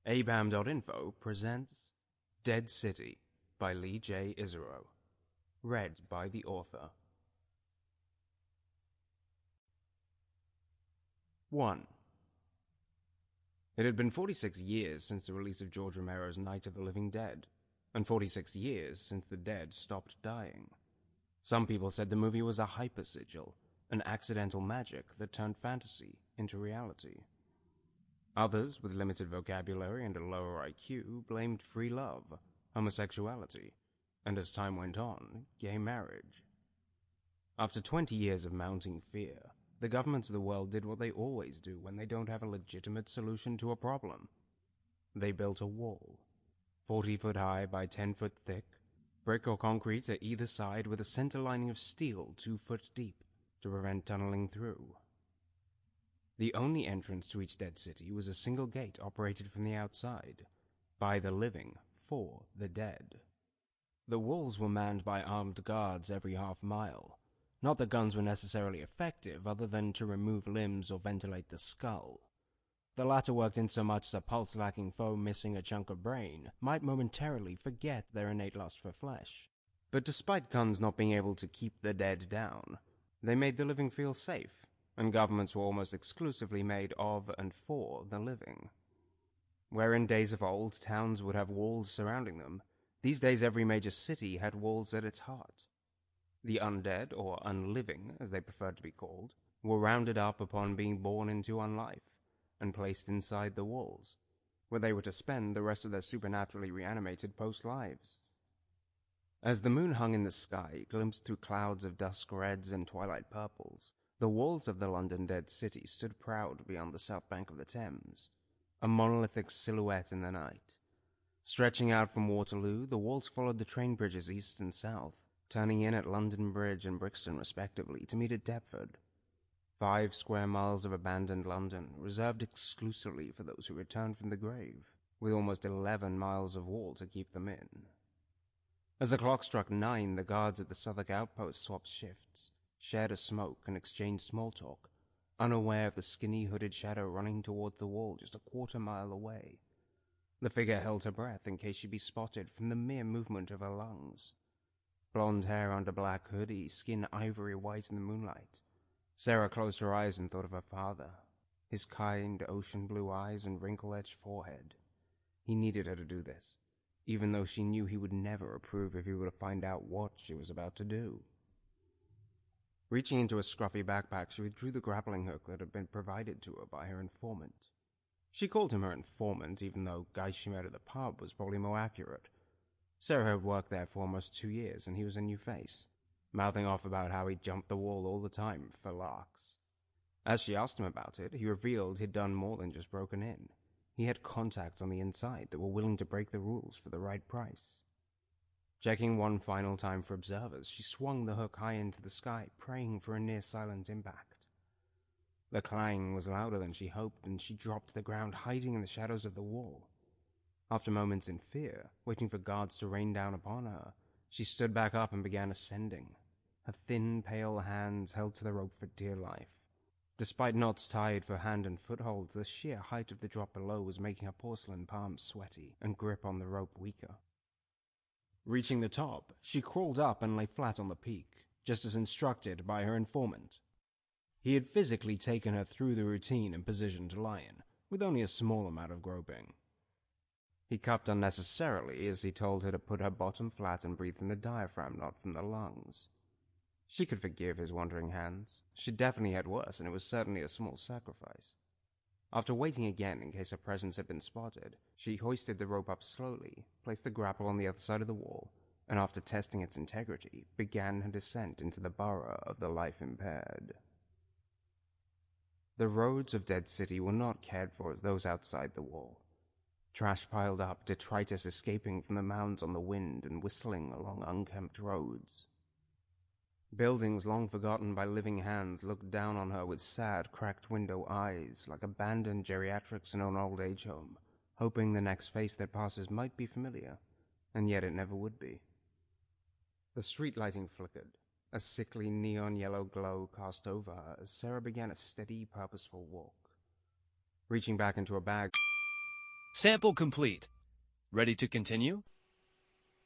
abam.info presents Dead City by J Isserow. Read by the author. 1. It had been 46 years since the release of George Romero's Night of the Living Dead, and 46 years since the dead stopped dying. Some people said the movie was a hypersigil, an accidental magic that turned fantasy into reality. Others, with limited vocabulary and a lower IQ, blamed free love, homosexuality, and as time went on, gay marriage. After 20 years of mounting fear, the governments of the world did what they always do when they don't have a legitimate solution to a problem. They built a wall, 40 foot high by 10 foot thick, brick or concrete at either side with a center lining of steel 2 foot deep to prevent tunneling through. The only entrance to each dead city was a single gate operated from the outside, by the living, for the dead. The walls were manned by armed guards every half mile. Not that guns were necessarily effective other than to remove limbs or ventilate the skull. The latter worked in so much as a pulse-lacking foe missing a chunk of brain might momentarily forget their innate lust for flesh. But despite guns not being able to keep the dead down, they made the living feel safe, and governments were almost exclusively made of and for the living. Where in days of old towns would have walls surrounding them, these days every major city had walls at its heart. The undead, or unliving as they preferred to be called, were rounded up upon being born into unlife, and placed inside the walls, where they were to spend the rest of their supernaturally reanimated post-lives. As the moon hung in the sky, glimpsed through clouds of dusk reds and twilight purples, the walls of the London dead city stood proud beyond the south bank of the Thames, a monolithic silhouette in the night. Stretching out from Waterloo, the walls followed the train bridges east and south, turning in at London Bridge and Brixton respectively to meet at Deptford. 5 square miles of abandoned London, reserved exclusively for those who returned from the grave, with almost 11 miles of wall to keep them in. As the clock struck 9, the guards at the Southwark outpost swapped shifts, shared a smoke, and exchanged small talk, unaware of the skinny hooded shadow running towards the wall just a quarter-mile away. The figure held her breath in case she'd be spotted from the mere movement of her lungs. Blonde hair under black hoodie, skin ivory white in the moonlight. Sarah closed her eyes and thought of her father, his kind, ocean-blue eyes and wrinkle-edged forehead. He needed her to do this, even though she knew he would never approve if he were to find out what she was about to do. Reaching into a scruffy backpack, she withdrew the grappling hook that had been provided to her by her informant. She called him her informant, even though guy she met at the pub was probably more accurate. Sarah had worked there for almost 2 years, and he was a new face, mouthing off about how he'd jumped the wall all the time for larks. As she asked him about it, he revealed he'd done more than just broken in. He had contacts on the inside that were willing to break the rules for the right price. Checking one final time for observers, she swung the hook high into the sky, praying for a near-silent impact. The clang was louder than she hoped, and she dropped to the ground, hiding in the shadows of the wall. After moments in fear, waiting for guards to rain down upon her, she stood back up and began ascending, her thin, pale hands held to the rope for dear life. Despite knots tied for hand and footholds, the sheer height of the drop below was making her porcelain palms sweaty and grip on the rope weaker. Reaching the top, she crawled up and lay flat on the peak, just as instructed by her informant. He had physically taken her through the routine and position to lie in, with only a small amount of groping. He cupped unnecessarily as he told her to put her bottom flat and breathe from the diaphragm, not from the lungs. She could forgive his wandering hands. She definitely had worse, and it was certainly a small sacrifice. After waiting again in case her presence had been spotted, she hoisted the rope up slowly, placed the grapple on the other side of the wall, and after testing its integrity, began her descent into the borough of the life-impaired. The roads of Dead City were not cared for as those outside the wall. Trash piled up, detritus escaping from the mounds on the wind and whistling along unkempt roads. Buildings long forgotten by living hands looked down on her with sad, cracked window eyes, like abandoned geriatrics in an old age home, hoping the next face that passes might be familiar, and yet it never would be. The street lighting flickered, a sickly neon yellow glow cast over her as Sarah began a steady, purposeful walk. Reaching back into her bag, Sample complete. Ready to continue?